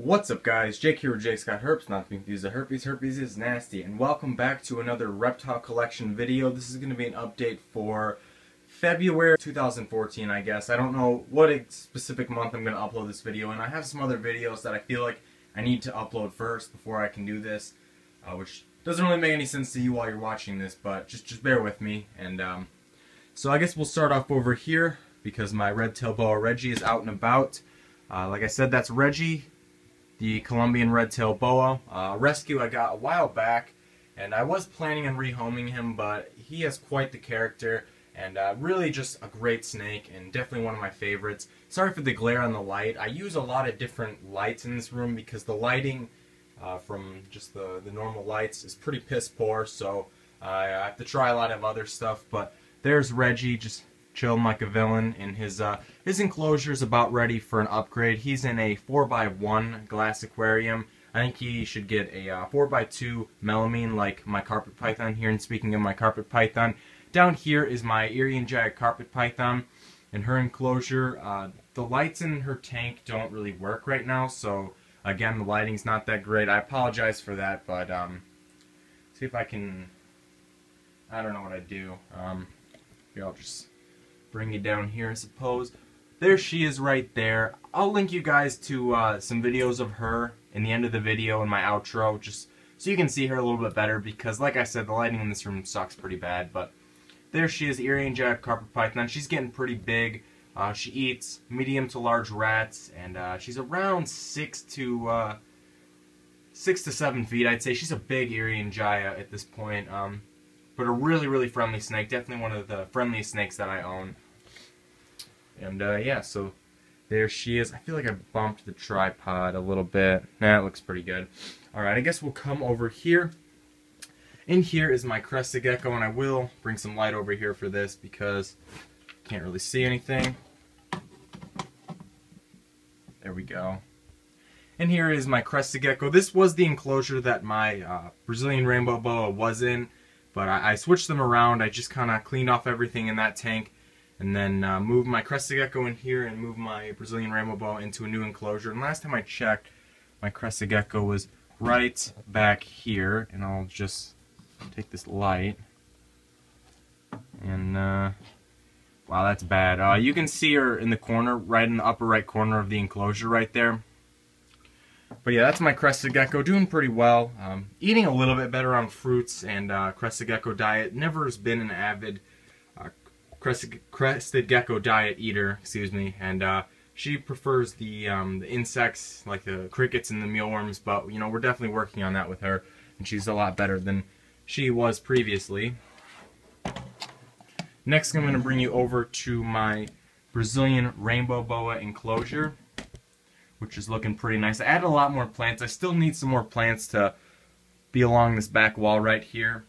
What's up, guys? Jake here with JakesGotHerps, not to be confused with herpes. Herpes is nasty, and welcome back to another reptile collection video. This is going to be an update for February 2014, I guess. I don't know what specific month I'm going to upload this video, and I have some other videos that I feel like I need to upload first before I can do this, which doesn't really make any sense to you while you're watching this, but just bear with me. And so I guess we'll start off over here because my Redtail Boa Reggie is out and about. Like I said, that's Reggie, the Colombian Redtail Boa, rescue I got a while back, and I was planning on rehoming him, but he has quite the character, and really just a great snake, and definitely one of my favorites. Sorry for the glare on the light. I use a lot of different lights in this room because the lighting from just the normal lights is pretty piss poor, so I have to try a lot of other stuff. But there's Reggie, just chilling like a villain, and his enclosure is about ready for an upgrade. He's in a 4x1 glass aquarium. I think he should get a 4x2 melamine like my carpet python here. And speaking of my carpet python, down here is my Irian Jaya carpet python and her enclosure. The lights in her tank don't really work right now, so again, the lighting's not that great. I apologize for that, but see if I can, I don't know what I do. Here, I'll just bring you down here, I suppose. There she is right there. I'll link you guys to some videos of her in the end of the video in my outro, just so you can see her a little bit better, because like I said, the lighting in this room sucks pretty bad. But there she is, Irian Jaya carpet python. She's getting pretty big. She eats medium to large rats, and she's around 6 to 7 feet, I'd say. She's a big Irian Jaya at this point. But a really friendly snake. Definitely one of the friendliest snakes that I own. And yeah, so there she is. I feel like I bumped the tripod a little bit. Nah, it looks pretty good. Alright, I guess we'll come over here. In here is my Crested Gecko, and I will bring some light over here for this because I can't really see anything. There we go. And here is my Crested Gecko. This was the enclosure that my Brazilian Rainbow Boa was in. But I switched them around. I just kind of cleaned off everything in that tank, and then moved my Crested Gecko in here and moved my Brazilian Rainbow Boa into a new enclosure. And last time I checked, my Crested Gecko was right back here. And I'll just take this light. And, wow, that's bad. You can see her in the corner, right in the upper right corner of the enclosure right there. But yeah, that's my Crested Gecko, doing pretty well. Eating a little bit better on fruits and Crested Gecko diet. Never has been an avid Crested Gecko diet eater, excuse me. And she prefers the insects, like the crickets and the mealworms. But, you know, we're definitely working on that with her. And she's a lot better than she was previously. Next, I'm going to bring you over to my Brazilian Rainbow Boa enclosure, which is looking pretty nice. I added a lot more plants. I still need some more plants to be along this back wall right here.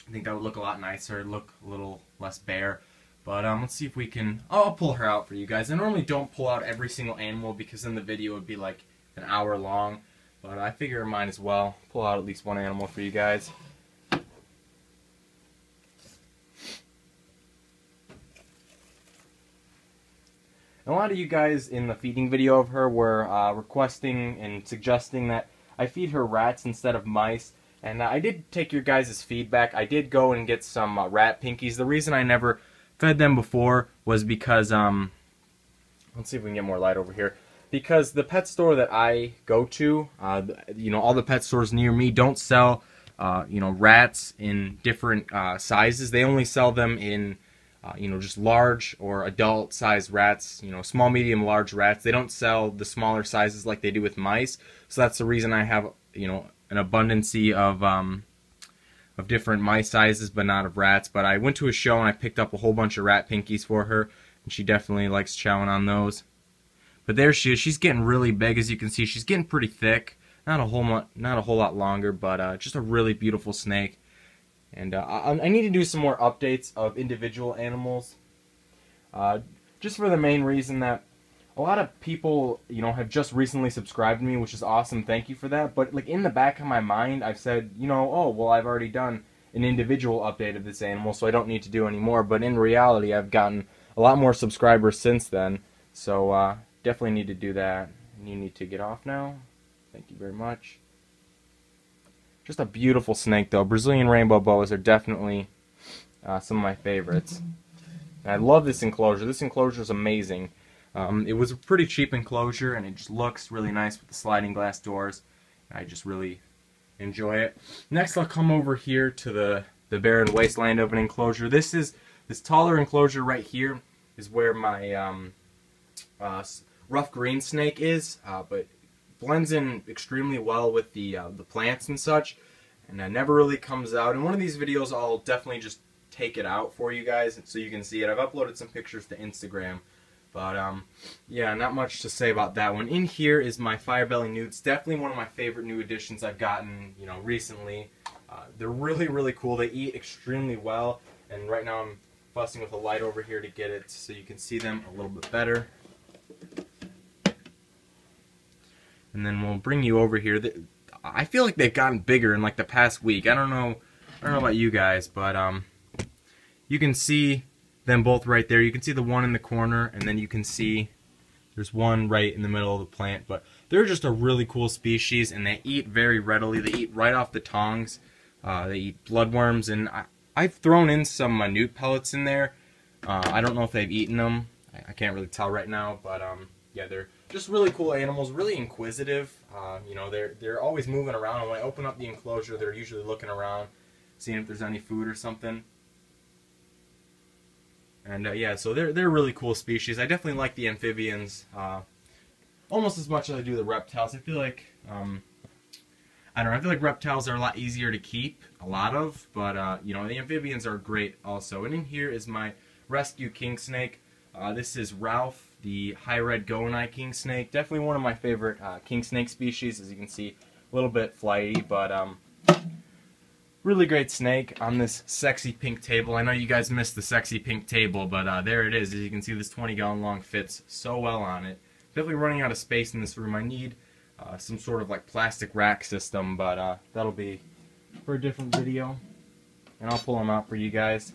I think that would look a lot nicer, look a little less bare. But let's see if we can, I'll pull her out for you guys. I normally don't pull out every single animal because then the video would be like an hour long. But I figure I might as well pull out at least one animal for you guys. A lot of you guys in the feeding video of her were requesting and suggesting that I feed her rats instead of mice. And I did take your guys' feedback. I did go and get some rat pinkies. The reason I never fed them before was because, let's see if we can get more light over here. Because the pet store that I go to, you know, all the pet stores near me don't sell, you know, rats in different sizes. They only sell them in you know, just large or adult size rats, you know, small, medium, large rats. They don't sell the smaller sizes like they do with mice. So that's the reason I have, you know, an abundancy of different mice sizes, but not of rats. But I went to a show and I picked up a whole bunch of rat pinkies for her, and she definitely likes chowing on those. But there she is. She's getting really big, as you can see. She's getting pretty thick. Not a whole lot longer, but just a really beautiful snake. And I need to do some more updates of individual animals, just for the main reason that a lot of people, you know, have just recently subscribed to me, which is awesome. Thank you for that. But like in the back of my mind, I've said, you know, oh well, I've already done an individual update of this animal, so I don't need to do any more. But in reality, I've gotten a lot more subscribers since then, so definitely need to do that. And you need to get off now. Thank you very much. Just a beautiful snake, though. Brazilian Rainbow Boas are definitely some of my favorites. And I love this enclosure. This enclosure is amazing. It was a pretty cheap enclosure, and it just looks really nice with the sliding glass doors. I just really enjoy it. Next, I'll come over here to the barren wasteland of an enclosure. This taller enclosure right here is where my rough green snake is, but blends in extremely well with the plants and such, and it never really comes out. In one of these videos, I'll definitely just take it out for you guys so you can see it. I've uploaded some pictures to Instagram, but yeah, not much to say about that one. In here is my Firebelly Newts. Definitely one of my favorite new additions I've gotten, you know, recently. They're really, really cool. They eat extremely well, and right now I'm fussing with a light over here to get it so you can see them a little bit better. And then we'll bring you over here. I feel like they've gotten bigger in like the past week. I don't know about you guys, but you can see them both right there. You can see the one in the corner, and then you can see there's one right in the middle of the plant. But they're just a really cool species, and they eat very readily. They eat right off the tongs. They eat bloodworms, and I've thrown in some newt pellets in there. I don't know if they've eaten them. I can't really tell right now, but yeah, they're just really cool animals, really inquisitive. You know, they're always moving around, and when I open up the enclosure, they're usually looking around, seeing if there's any food or something. And yeah, so they're really cool species. I definitely like the amphibians almost as much as I do the reptiles. I feel like I don't know. I feel like reptiles are a lot easier to keep, but you know, the amphibians are great also. And in here is my rescue king snake. This is Ralph, the high-red goanite king snake. Definitely one of my favorite king snake species. As you can see, a little bit flighty, but really great snake on this sexy pink table. I know you guys missed the sexy pink table, but there it is. As you can see, this 20-gallon long fits so well on it. Definitely running out of space in this room. I need some sort of like plastic rack system, but that'll be for a different video, and I'll pull them out for you guys.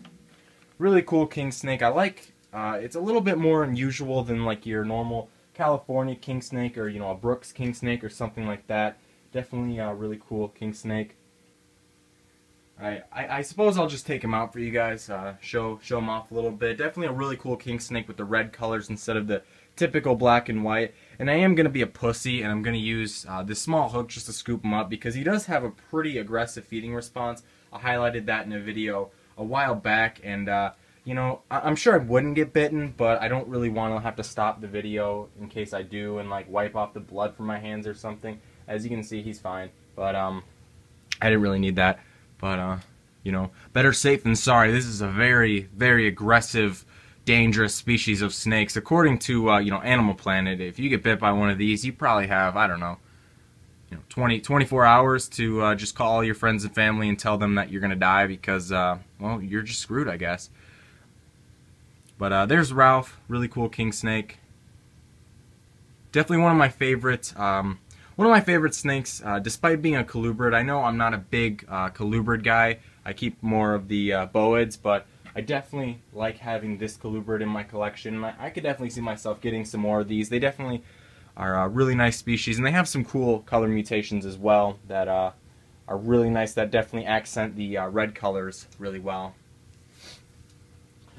Really cool king snake. I like it's a little bit more unusual than like your normal California king snake, or you know, a Brooks king snake or something like that. Definitely a really cool king snake. I suppose I'll just take him out for you guys, show him off a little bit. Definitely a really cool king snake with the red colors instead of the typical black and white. And I am going to be a pussy, and I'm going to use this small hook just to scoop him up, because he does have a pretty aggressive feeding response. I highlighted that in a video a while back, and you know, I'm sure I wouldn't get bitten, but I don't really want to have to stop the video in case I do and like wipe off the blood from my hands or something. As you can see, he's fine, but I didn't really need that. But you know, better safe than sorry. This is a very, very aggressive, dangerous species of snakes. According to you know, Animal Planet, if you get bit by one of these, you probably have, I don't know, you know, 24 hours to just call all your friends and family and tell them that you're gonna die, because well, you're just screwed, I guess. But there's Ralph, really cool king snake. Definitely one of my favorites. One of my favorite snakes, despite being a colubrid. I know I'm not a big colubrid guy. I keep more of the boids, but I definitely like having this colubrid in my collection. I could definitely see myself getting some more of these. They definitely are a really nice species, and they have some cool color mutations as well that are really nice, that definitely accent the red colors really well.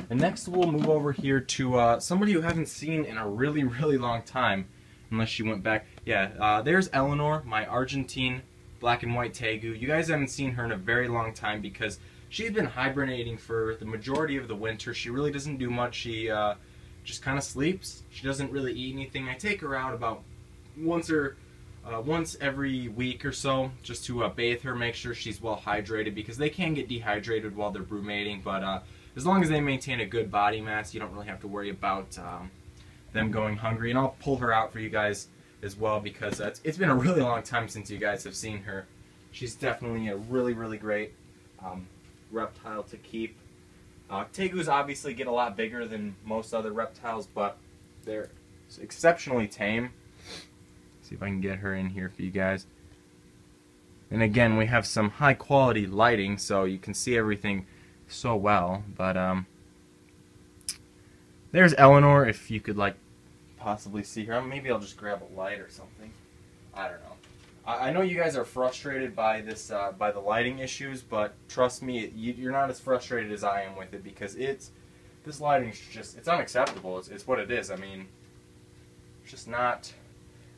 And next we'll move over here to somebody who I haven't seen in a really, really long time, unless she went back. Yeah, there's Eleanor, my Argentine black and white Tegu. You guys haven't seen her in a very long time because she's been hibernating for the majority of the winter. She really doesn't do much. She just kind of sleeps. She doesn't really eat anything. I take her out about once every week or so just to bathe her, make sure she's well hydrated, because they can get dehydrated while they're brumating, but as long as they maintain a good body mass, you don't really have to worry about them going hungry. And I'll pull her out for you guys as well, because it's been a really long time since you guys have seen her. She's definitely a really, really great reptile to keep. Tegus obviously get a lot bigger than most other reptiles, but they're exceptionally tame. See if I can get her in here for you guys. And again, we have some high quality lighting, so you can see everything so well. But there's Eleanor, if you could like possibly see her. Maybe I'll just grab a light or something. I don't know. I know you guys are frustrated by this, by the lighting issues, but trust me, you're not as frustrated as I am with it, because this lighting's just, it's unacceptable. It's what it is. I mean, it's just not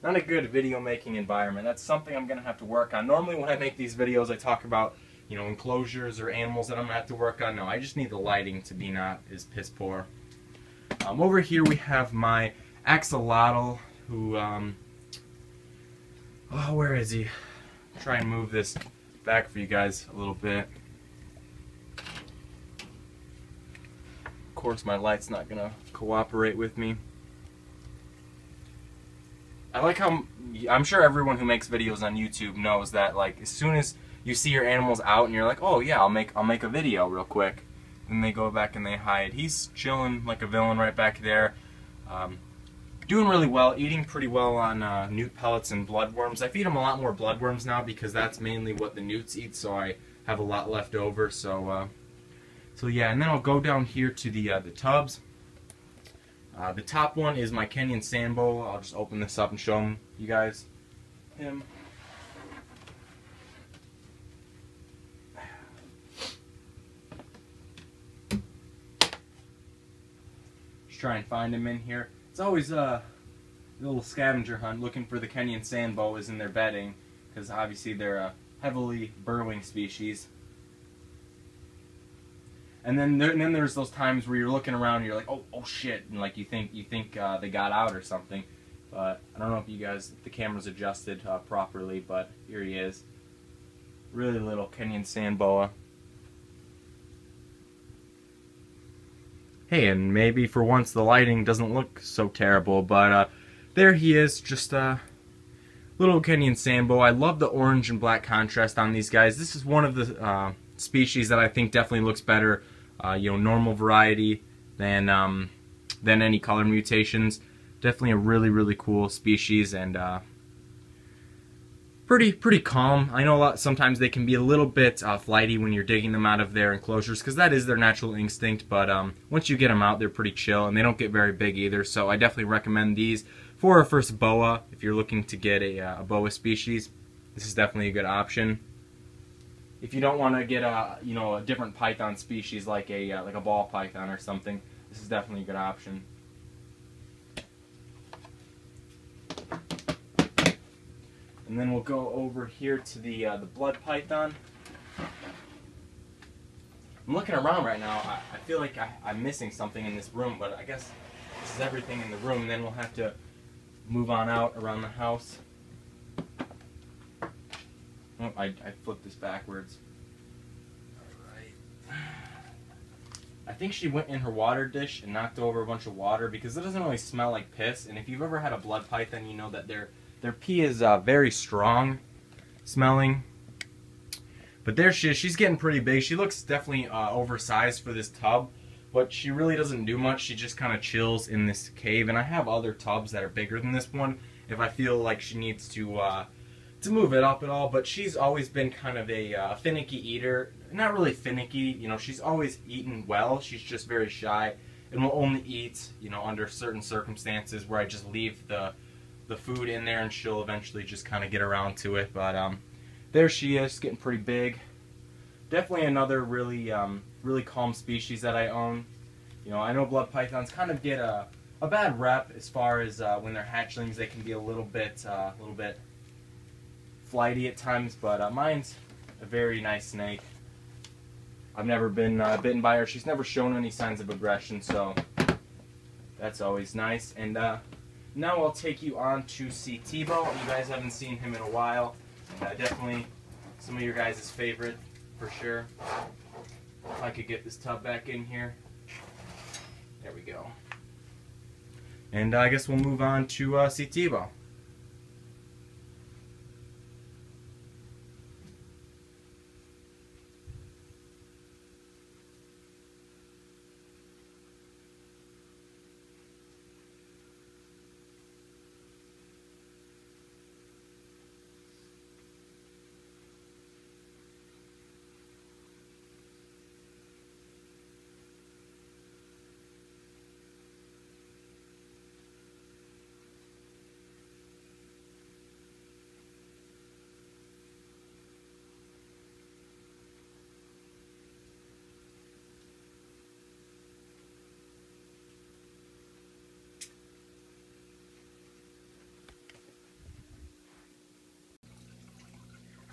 a good video making environment. That's something I'm gonna have to work on. Normally when I make these videos, I talk about, you know, enclosures or animals that I'm gonna have to work on. No, I just need the lighting to be not as piss poor. Over here we have my Axolotl, who, oh, where is he? Try and move this back for you guys a little bit. Of course, my light's not gonna cooperate with me. I like how, I'm sure everyone who makes videos on YouTube knows that, like, as soon as you see your animals out and you're like, oh yeah, I'll make a video real quick, then they go back and they hide. He's chilling like a villain right back there. Doing really well, eating pretty well on newt pellets and bloodworms. I feed him a lot more bloodworms now because that's mainly what the newts eat, so I have a lot left over. So yeah, and then I'll go down here to the tubs. The top one is my Kenyan Sand Boa. I'll just open this up and show you guys him. Just try and find him in here. It's always a little scavenger hunt looking for the Kenyan Sand Boas in their bedding, because obviously they're a heavily burrowing species. And then there's those times where you're looking around and you're like, oh shit, and like you think they got out or something. But I don't know if the camera's adjusted properly, but here he is. Really little Kenyan Sand Boa. Hey, and maybe for once the lighting doesn't look so terrible, but there he is, just a little Kenyan Sand Boa. I love the orange and black contrast on these guys. This is one of the species that I think definitely looks better, you know, normal variety than any color mutations. Definitely a really cool species, and pretty calm. I know sometimes they can be a little bit flighty when you're digging them out of their enclosures, because that is their natural instinct, but once you get them out, they're pretty chill, and they don't get very big either, so I definitely recommend these for a first boa. If you're looking to get a boa species, this is definitely a good option. If you don't want to get a different python species like a ball python or something, this is definitely a good option. And then we'll go over here to the blood python. I'm looking around right now. I feel like I'm missing something in this room, but I guess this is everything in the room. Then we'll have to move on out around the house. Oh, I flipped this backwards. Alright. I think she went in her water dish and knocked over a bunch of water, because it doesn't really smell like piss. And if you've ever had a blood python, you know that their pee is very strong smelling. But there she is. She's getting pretty big. She looks definitely oversized for this tub, but she really doesn't do much. She just kind of chills in this cave. And I have other tubs that are bigger than this one if I feel like she needs to move it up at all. But she's always been kind of a finicky eater. Not really finicky, you know, she's always eaten well. She's just very shy and will only eat, you know, under certain circumstances where I just leave the food in there, and she'll eventually just kind of get around to it. But there she is, getting pretty big. Definitely another really calm species that I own. You know, I know blood pythons kind of get a bad rep as far as when they're hatchlings. They can be a little bit flighty at times, but mine's a very nice snake. I've never been bitten by her. She's never shown any signs of aggression, so that's always nice. And now I'll take you on to see Tebow. You guys haven't seen him in a while. Definitely some of your guys' favorite, for sure. If I could get this tub back in here. There we go. And I guess we'll move on to see Tebow.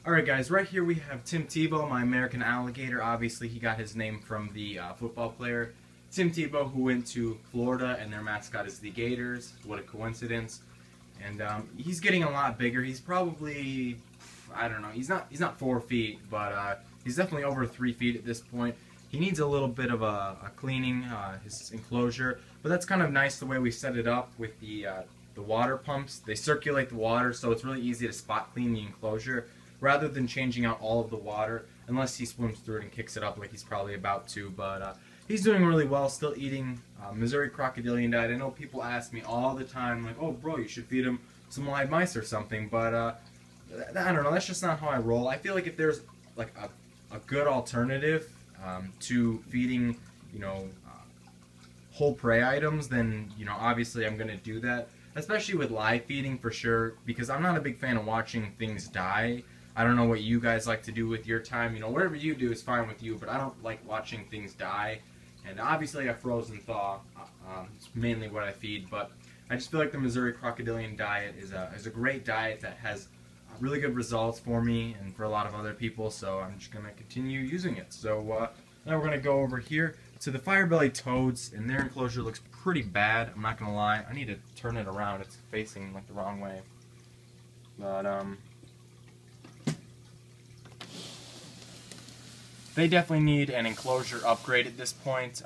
Alright guys, right here we have Tebow, my American alligator. Obviously he got his name from the football player Tebow, who went to Florida, and their mascot is the Gators. What a coincidence. And he's getting a lot bigger. He's probably, I don't know, he's not 4 feet, but he's definitely over 3 feet at this point. He needs a little bit of a cleaning, his enclosure, but that's kind of nice the way we set it up with the water pumps. They circulate the water, so it's really easy to spot clean the enclosure rather than changing out all of the water, unless he swims through it and kicks it up like he's probably about to. But he's doing really well, still eating Missouri crocodilian diet. I know people ask me all the time, like, oh bro, you should feed him some live mice or something, but I don't know, that's just not how I roll. I feel like if there's like a good alternative to feeding, you know, whole prey items, then, you know, obviously I'm going to do that, especially with live feeding for sure, because I'm not a big fan of watching things die. I don't know what you guys like to do with your time. You know, whatever you do is fine with you, but I don't like watching things die. And obviously I frozen thaw, it's mainly what I feed, but I just feel like the Missouri crocodilian diet is a great diet that has really good results for me and for a lot of other people, so I'm just going to continue using it. So now we're going to go over here to the fire-bellied toads, and their enclosure looks pretty bad, I'm not going to lie. I need to turn it around, it's facing like the wrong way. But they definitely need an enclosure upgrade at this point.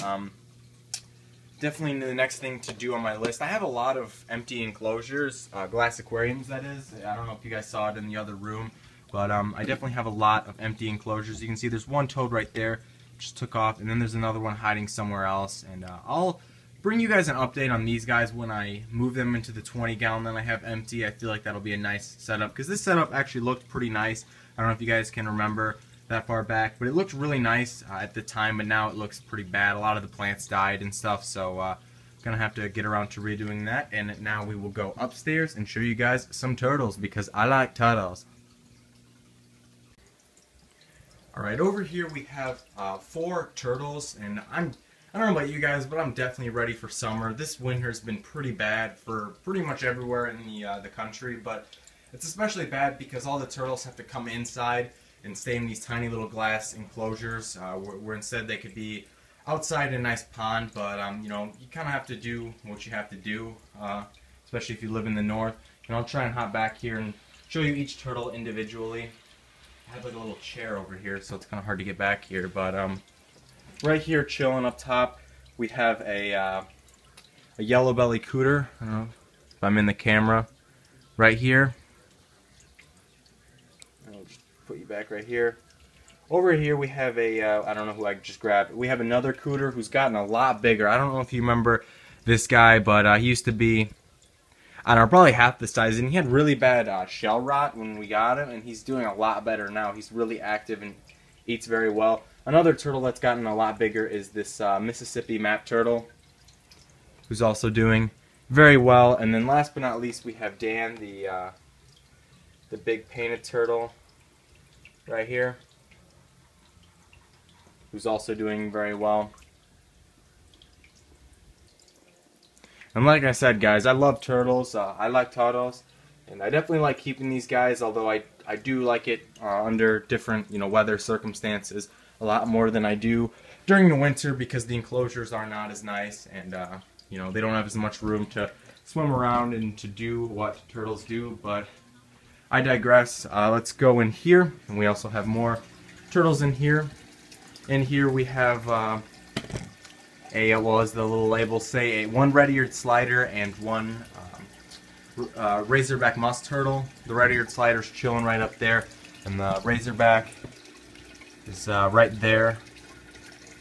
Definitely the next thing to do on my list. I have a lot of empty enclosures, glass aquariums that is. I don't know if you guys saw it in the other room, but I definitely have a lot of empty enclosures. You can see there's one toad right there, just took off, and then there's another one hiding somewhere else. And I'll bring you guys an update on these guys when I move them into the 20 gallon that I have empty. I feel like that'll be a nice setup, because this setup actually looked pretty nice. I don't know if you guys can remember that far back, but it looked really nice at the time, but now it looks pretty bad. A lot of the plants died and stuff, so gonna have to get around to redoing that. And now we will go upstairs and show you guys some turtles, because I like turtles. Alright, over here we have 4 turtles, and I don't know about you guys, but I'm definitely ready for summer. This winter's been pretty bad for pretty much everywhere in the country, but it's especially bad because all the turtles have to come inside and stay in these tiny little glass enclosures, where instead they could be outside in a nice pond. But you know, you kind of have to do what you have to do, especially if you live in the north. And I'll try and hop back here and show you each turtle individually. I have like a little chair over here, so it's kind of hard to get back here. But right here, chilling up top, we have a yellow belly cooter. I don't know if I'm in the camera. Right here. Put you back right here. Over here we have a, I don't know who I just grabbed. We have another cooter who's gotten a lot bigger. I don't know if you remember this guy, but he used to be, I don't know, probably half the size. And he had really bad shell rot when we got him, and he's doing a lot better now. He's really active and eats very well. Another turtle that's gotten a lot bigger is this Mississippi map turtle, who's also doing very well. And then last but not least, we have Dan, the big painted turtle right here, who's also doing very well. And like I said, guys, I love turtles. I like turtles, and I definitely like keeping these guys, although I do like it under different, you know, weather circumstances a lot more than I do during the winter, because the enclosures are not as nice, and you know, they don't have as much room to swim around and to do what turtles do. But I digress. Let's go in here, and we also have more turtles in here. In here we have well, as the little labels say, one red-eared slider and one razorback musk turtle. The red-eared slider's chilling right up there, and the razorback is right there.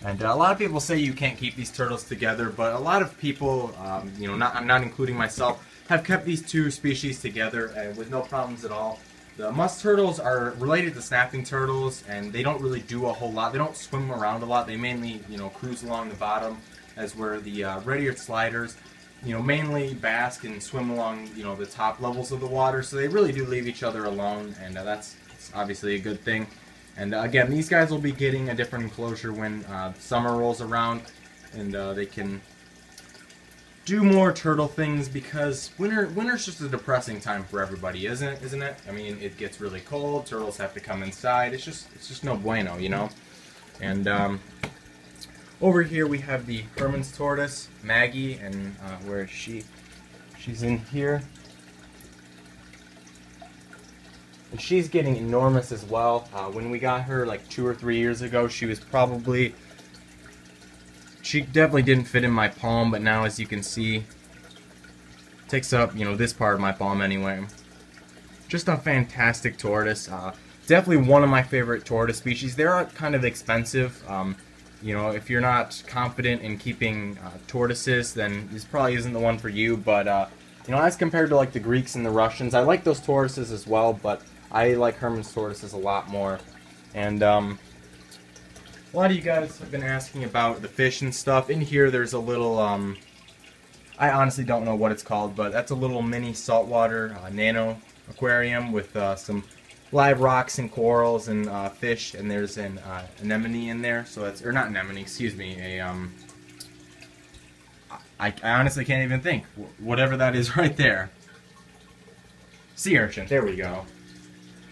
And a lot of people say you can't keep these turtles together, but a lot of people, you know, I'm not including myself, have kept these two species together with no problems at all. The musk turtles are related to snapping turtles, and they don't really do a whole lot. They don't swim around a lot. They mainly, you know, cruise along the bottom, as where the red-eared sliders, you know, mainly bask and swim along, you know, the top levels of the water. So they really do leave each other alone, and that's obviously a good thing. And again, these guys will be getting a different enclosure when summer rolls around, and they can do more turtle things because winter's just a depressing time for everybody, isn't it? I mean, it gets really cold, turtles have to come inside, it's just no bueno, you know? And over here we have the Herman's tortoise, Maggie, and where is she? She's in here. And she's getting enormous as well. When we got her like 2 or 3 years ago, she definitely didn't fit in my palm, but now, as you can see, takes up, you know, this part of my palm anyway. Just a fantastic tortoise. Definitely one of my favorite tortoise species. They're kind of expensive. You know, if you're not confident in keeping tortoises, then this probably isn't the one for you. But you know, as compared to like the Greeks and the Russians, I like those tortoises as well, but I like Herman's tortoises a lot more. And a lot of you guys have been asking about the fish and stuff. In here there's a little, I honestly don't know what it's called, but that's a little mini saltwater nano aquarium with some live rocks and corals and fish, and there's an anemone in there. So that's, or not anemone, excuse me, I honestly can't even think. Whatever that is right there. Sea urchin, there we go.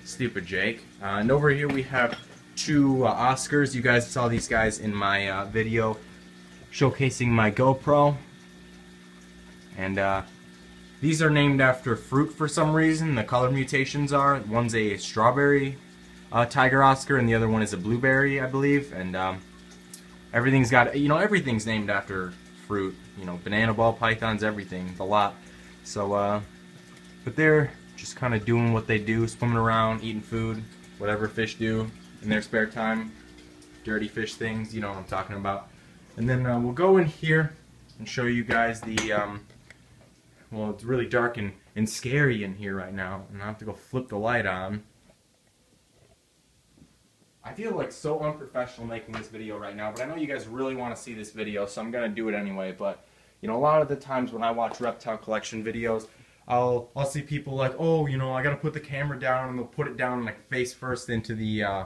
Stupid Jake. And over here we have 2 Oscars. You guys saw these guys in my video showcasing my GoPro. And these are named after fruit for some reason. The color mutations are. One's a strawberry tiger Oscar and the other one is a blueberry, I believe. And everything's got, you know, everything's named after fruit. You know, banana ball pythons, everything, a lot. So, but they're just kind of doing what they do, swimming around, eating food, whatever fish do in their spare time. Dirty fish things, you know what I'm talking about. And then we'll go in here and show you guys the, well, it's really dark and scary in here right now, and I have to go flip the light on. I feel like so unprofessional making this video right now, but I know you guys really want to see this video, so I'm going to do it anyway. But, you know, a lot of the times when I watch reptile collection videos, I'll see people like, oh, you know, I got to put the camera down, and they'll put it down like face first into the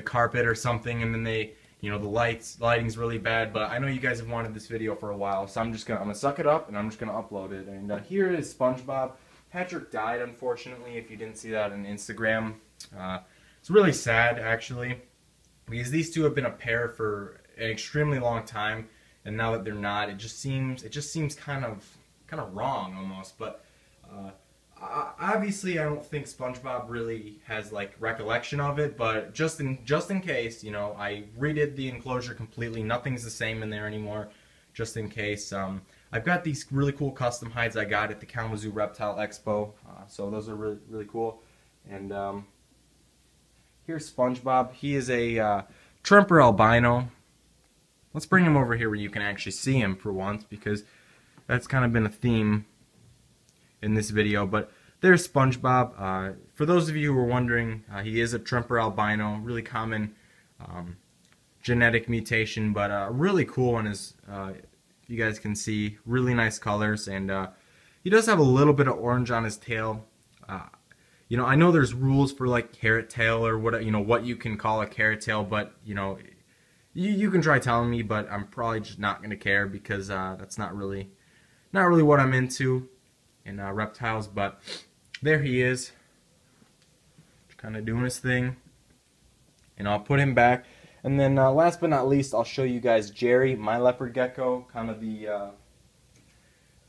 carpet or something, and then they, you know, the lighting's really bad. But I know you guys have wanted this video for a while, so I'm gonna suck it up and I'm just gonna upload it. And here is SpongeBob. Patrick died, unfortunately, if you didn't see that on Instagram. It's really sad, actually, because these two have been a pair for an extremely long time, and now that they're not, it just seems kind of wrong almost. But obviously, I don't think SpongeBob really has like recollection of it. But just in case, you know, I redid the enclosure completely. Nothing's the same in there anymore. Just in case, I've got these really cool custom hides I got at the Kalamazoo Reptile Expo. So those are really cool. And here's SpongeBob. He is a Tremper albino. Let's bring him over here where you can actually see him for once, because that's kind of been a theme in this video. But there's SpongeBob. For those of you who are wondering, he is a Tremper albino, really common genetic mutation, but a really cool one. Is you guys can see, really nice colors, and he does have a little bit of orange on his tail. You know, I know there's rules for like carrot tail or what, you know, what you can call a carrot tail, but you know, you can try telling me, but I'm probably just not gonna care, because that's not really what I'm into in reptiles. But there he is, kind of doing his thing, and I'll put him back. And then last but not least, I'll show you guys Jerry, my leopard gecko, kind of the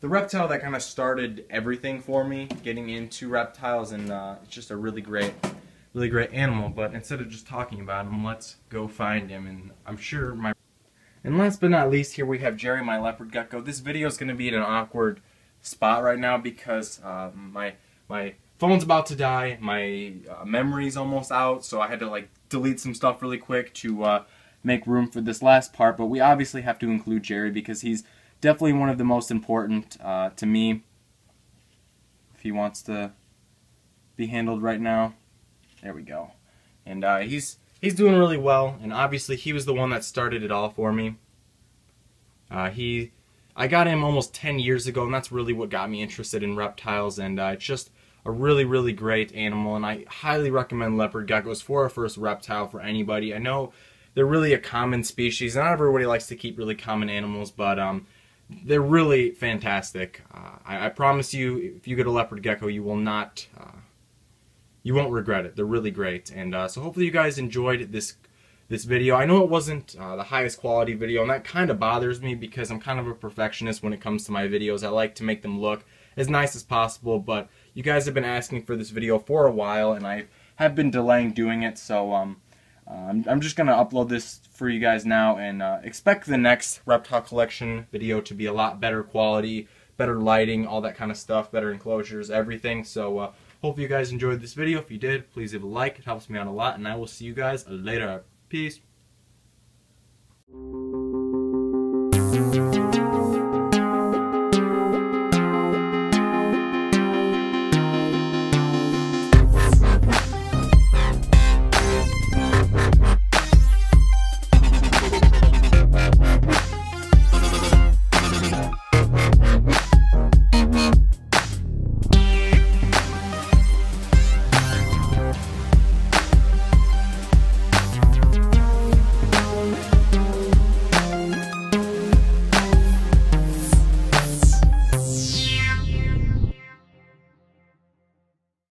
reptile that kind of started everything for me getting into reptiles, and it's just a really great animal. But instead of just talking about him, let's go find him. And I'm sure and last but not least, here we have Jerry, my leopard gecko. This video is going to be in an awkward spot right now because my phone's about to die, my memory's almost out, so I had to like delete some stuff really quick to make room for this last part. But we obviously have to include Jerry because he's definitely one of the most important to me. If he wants to be handled right now, there we go. And he's doing really well, and obviously he was the one that started it all for me. I got him almost 10 years ago, and that's really what got me interested in reptiles. And it's just a really great animal, and I highly recommend leopard geckos for a first reptile for anybody. I know they're really a common species, and not everybody likes to keep really common animals, but they're really fantastic. I promise you, if you get a leopard gecko, you will not, you won't regret it. They're really great. And so hopefully you guys enjoyed this video. I know it wasn't the highest quality video, and that kind of bothers me because I'm kind of a perfectionist when it comes to my videos. I like to make them look as nice as possible, but you guys have been asking for this video for a while, and I have been delaying doing it, so I'm just going to upload this for you guys now, and expect the next reptile collection video to be a lot better quality, better lighting, all that kind of stuff, better enclosures, everything. So hope you guys enjoyed this video. If you did, please leave a like. It helps me out a lot, and I will see you guys later. Peace.